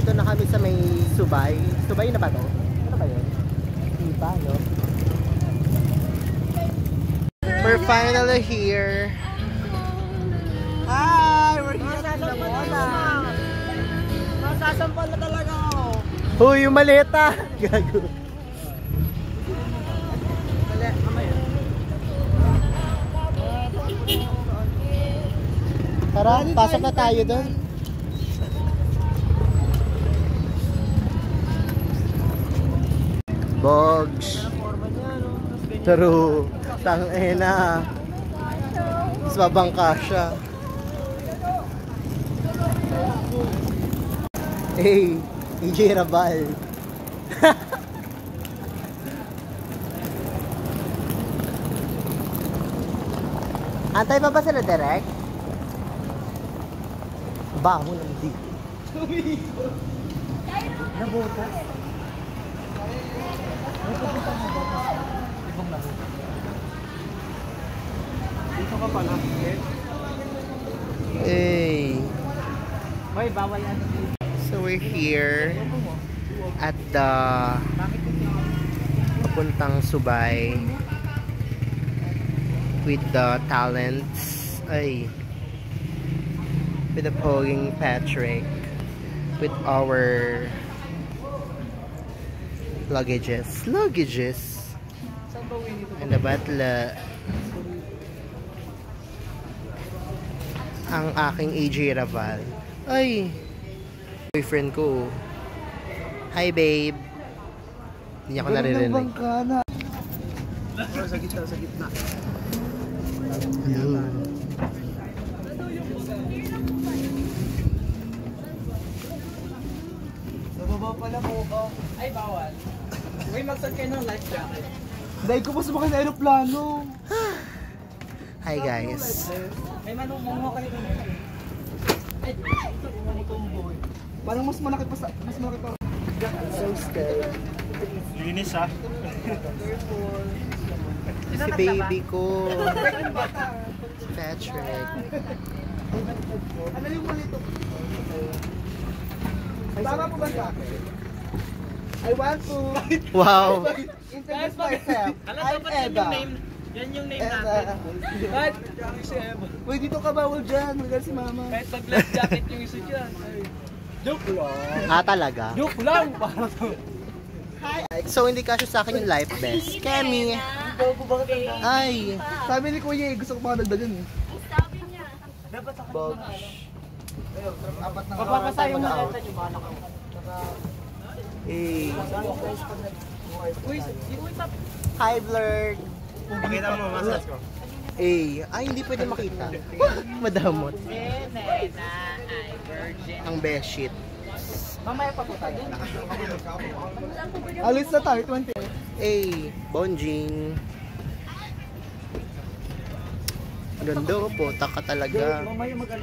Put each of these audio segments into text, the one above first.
nandito na kami sa may Subay. Subay na ba to? Ano ba yun? Iba, no? We're finally here. Hi! We're here at Lamona. Masasampal na talaga ako. Huy, yung maleta! Gago. Tara, pasok na tayo doon. Bogs. Pero, tangina. Mas babangka siya. Hey, EJ Rabal. Antay pa ba sila direct? Baho ng dito. Nabotas. Dito ka pala. Hey. Hoy, bawal yan. So we're here at the papuntang Subay with the talents. Ay. With the poging Patrick. With our luggages. And the batla. Ang aking AJ Raval. Ay! Boyfriend ko. Hi babe. Hindi ako naririnig. Sa gitna. Yun. Nababa pala po ko. Ay, bawal. Uy, magsad kayo ng life jacket. Dahil ko pa sumakay sa aeroplano. Hi guys. May manong ka nito. Ay, parang mas malaki pa. So scared. Linis ha. Si baby ko. Patrick. Ano yung mali ito? Tama po ba sa akin? I want to... Wow. Introduce myself. I'm Eva. Yan yung name natin. Kahit si Eva. Uy, dito ka bawal dyan. Magal si mama. Kahit pag-life jacket yung isa dyan. Joke lang. Ah, talaga? Joke lang. So, hindi kasya sa akin yung life vest. Kemi. Ay. Sabi ni Kuya, gusto ko makadagdagan eh. Sabi niya. Bog. Papapasayong na natin yung balak ko. Hey. Uy, Hi, Blurred. Pakita mo masas ko. Eh, ay hindi pwede makita. Madamot. Ang bedsheet. mamaya pa po tayo. Alis na tayo, 20. Eh, Bonjing. Ganda ko po, taka talaga.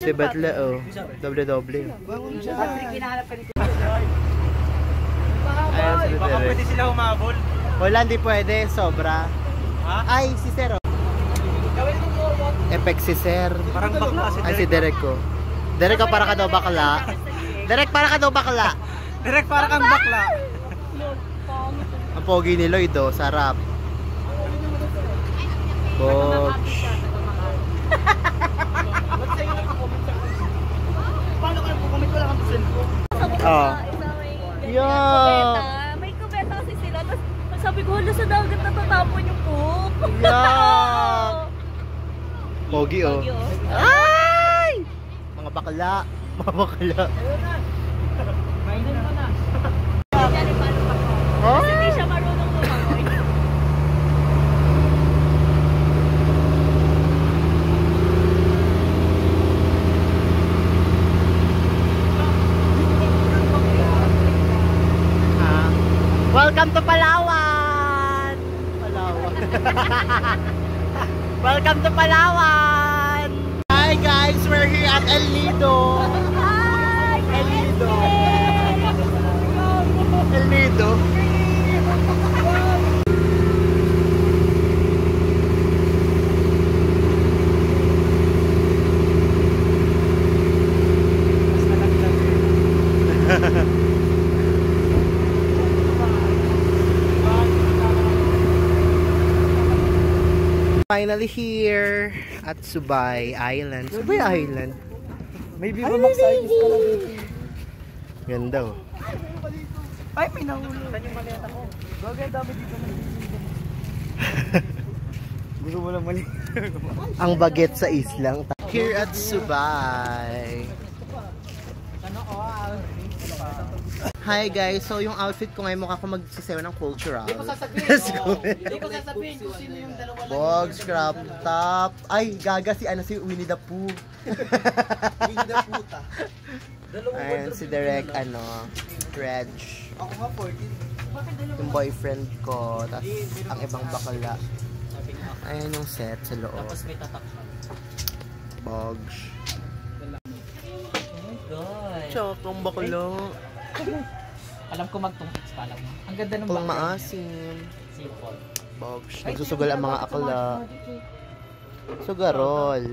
Si Batla, oh. Doble-doble. Ayan, si Baka pwede sila humabol. Wala, hindi pwede. Sobra. Ha? Ay, si Sir. Effect si Sir. Parang bakla si Derek. Ay, si Derek ko. Derek ka para ka daw bakla. Derek para ka daw bakla. Derek para kang bakla. Ang pogi ni Lloyd, oh. Sarap. Bogs. Paano kayo comment ko lang ang cellphone? Oh. Yeah. May kubeta kasi sila. Tapos sabi ko, hala sa dagat natatapon yung poop. Yeah. Pogi, oh. Ay! Mga bakla. Mga bakla. Mainan mo na. Kasi hindi siya marunong lumangoy. Welcome to Palawan! Palawan. Welcome to Palawan! Hi guys, we're here at El Nido. Hi! El Nido. El Nido. finally here at Subay Island. Subay Island. May Viva Max Artist pala dito. Ganda oh. Ay, may nahulog. Saan yung maleta ko? Bagay, dami dito na. Gusto mo lang mali. Ang baget sa islang. Here at Subay. Hi guys, so yung outfit ko ngayon mukha ko magsisayaw ng cultural. Hindi ko sasabihin kung sino yung dalawa lang. Bogs, crop top. Ay, gaga si Winnie the Pooh. Winnie the Puta. Ayan, si Derek, Reg. Ako nga 14. Yung boyfriend ko, tas ang ibang bakala. Ayan yung set sa loob. Tapos may tatak siya. Bogs. Oh my God. Chokong bakala. Alam ko magtungkits pa lang. Ang ganda ng Kung maasim. Simple. Bogs. Nagsusugal ang mga akala. Sugarol.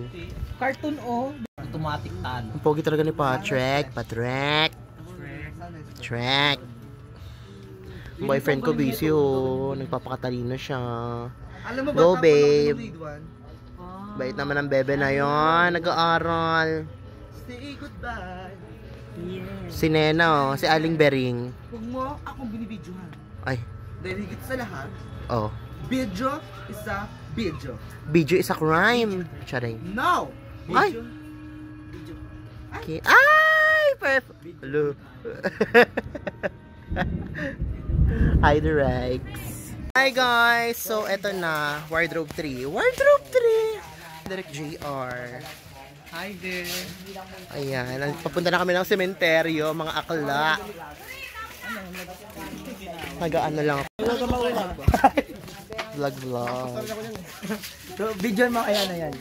Cartoon oh. Automatic tan. Ang pogi talaga ni Patrick. Patrick. Boyfriend ko busy oh. Nagpapakatalino siya. Alam mo ba, Go babe. Bait naman ang bebe na yon. Nag-aaral. Say goodbye. Yes. Si Nena oh. Si Aling Bering. Huwag mo akong binibidyohan. Ay. Dahil higit sa lahat, Oh. video is a video. Video is a crime. Charing. No! Ay. Video. Okay. Ay! Perfect. Hello. Hi, the Rex. Hi, guys. So, eto na. Wardrobe 3. Wardrobe 3! Direct JR. Hi there. Ayan. Papunta na kami ng sementeryo. Mga akla. Nag-ano lang. Vlog. So, video mo kaya na yan.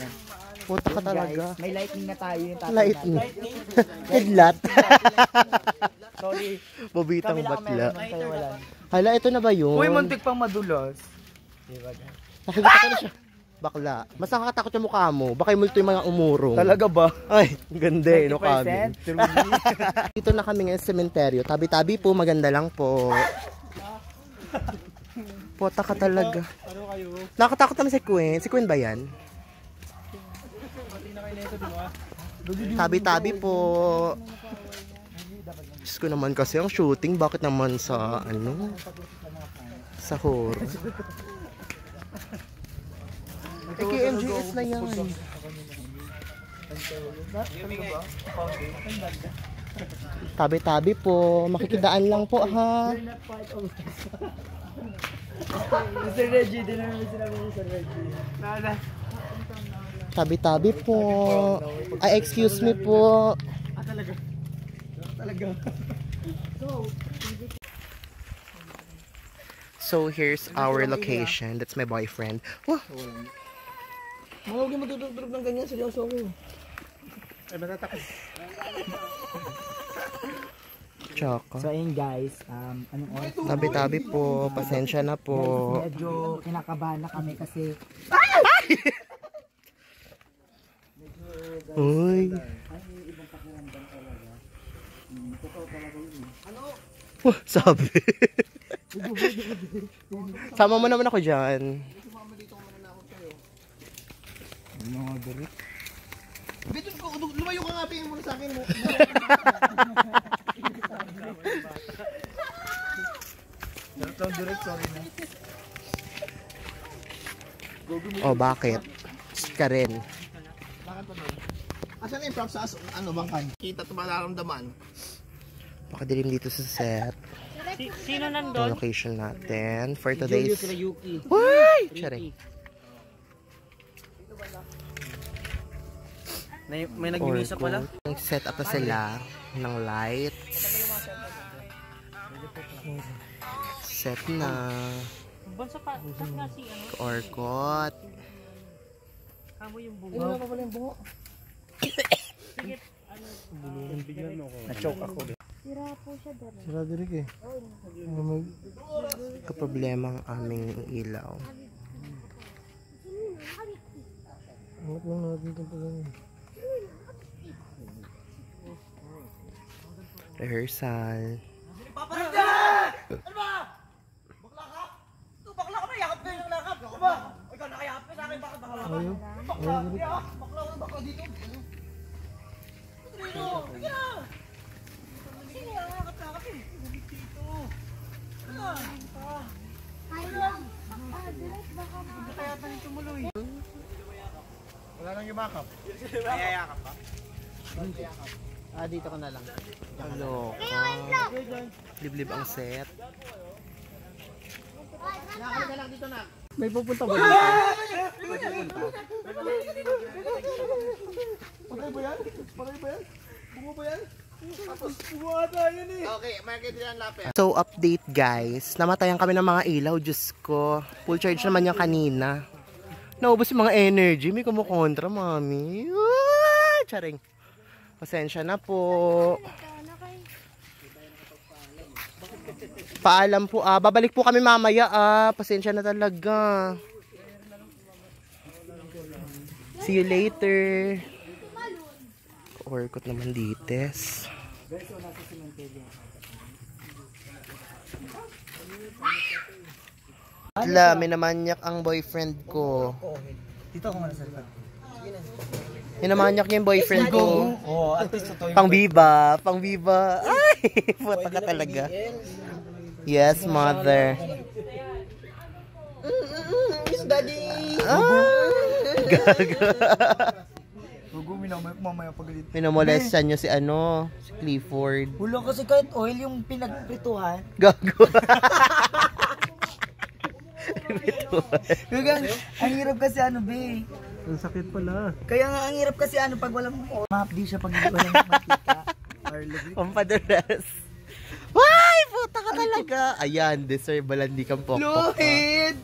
Puta ka talaga. May lightning na tayo yung Lightning. Headlat. Sorry. Bobitang batla. Tayo wala. Hala, ito na ba yun? Uy, muntik pang madulas. Nakikita ko na siya. Bakla. Mas nakakatakot yung mukha mo. Baka yung multo yung mga umurong. Talaga ba? Ay, ganda eh, no kami. 20%? Dito na kami ngayon sa sementeryo. Tabi-tabi po, maganda lang po. Pota ka talaga. Nakatakot naman si Queen. Si Queen ba yan? Tabi-tabi po. Diyos ko naman kasi ang shooting. Bakit naman sa sa horror? KMGS na yan. Tabi-tabi po. Makikidaan lang po ha. Mr. Reggie, din naman sinabi ni Mr. Reggie. Tabi-tabi po. Ay, excuse me po. Talaga. So, here's our location. That's my boyfriend. Wah! Huwag yung matutulog ng ganyan, seryoso ako. Ay, matatakot. Tsaka. So ayun guys, anong oras? Tabi-tabi po. Pasensya na po. Medyo kinakabahan na kami kasi Uy. Sabi. Sama mo naman ako dyan. lumayo ka nga, tingin mo na sa akin mo. Oh, bakit? Ka rin. Asan yung props sa bangkan? Kita ito ba nararamdaman? Pakadilim dito sa set. Sino Yung nandun? location natin for today's... Yuki. Uy! Charing. May nagmimisa pala. Set up na sila ng lights. Set na. Bansa ka, saan nga si Orkot. Kamo yung bunga. Wala pa pala yung bungo. Sige, Na-choke ako. sira po siya doon. Sira direk eh. Kaproblema ang aming ilaw. Angat lang natin ito pa ganyan. Rehearsal. Paparanda! Ano ba? Bakla ka? Bakla ka na, yakap ka yung nakap. Ako ba? Ikaw nakayakap ka sa Wala nang yumakap. Ayayakap pa. Dito ka na lang. Hello. Liblib ang set. Nakakali ka lang dito na. May pupunta ba? Patay ba yan? Patay ba yan? Bungo ba yan? Tapos bungo ata yun eh. Okay, makikita lang lapit. So, update guys. Namatayan kami ng mga ilaw. Diyos ko. Full charge naman yan kanina. Naubos yung mga energy. May kumukontra, mami. Charing. Pasensya na po. Paalam po. Babalik po kami mamaya. Pasensya na talaga. See you later. Workout naman dites. May namanyak ang boyfriend ko. Dito ako nga nasa likod. Minamanyak niya yung boyfriend ko. Oo, at least totoo yung... Pang biba. Pang biba. Ay, puta ka talaga. Yes, mother. Miss Daddy! Gaga. Huwag mamaya pagalit. Minamolestan niyo si si Clifford. Wala kasi kahit oil yung pinagprituhan. Gago. Gagang, ang hirap kasi be. Ang sakit pala. Kaya nga ang hirap kasi pag walang mapdi siya pag walang mantika. Pampadulas. Why? Puta ka talaga. Ayan, deserve balandi kang pokpok. Luhid!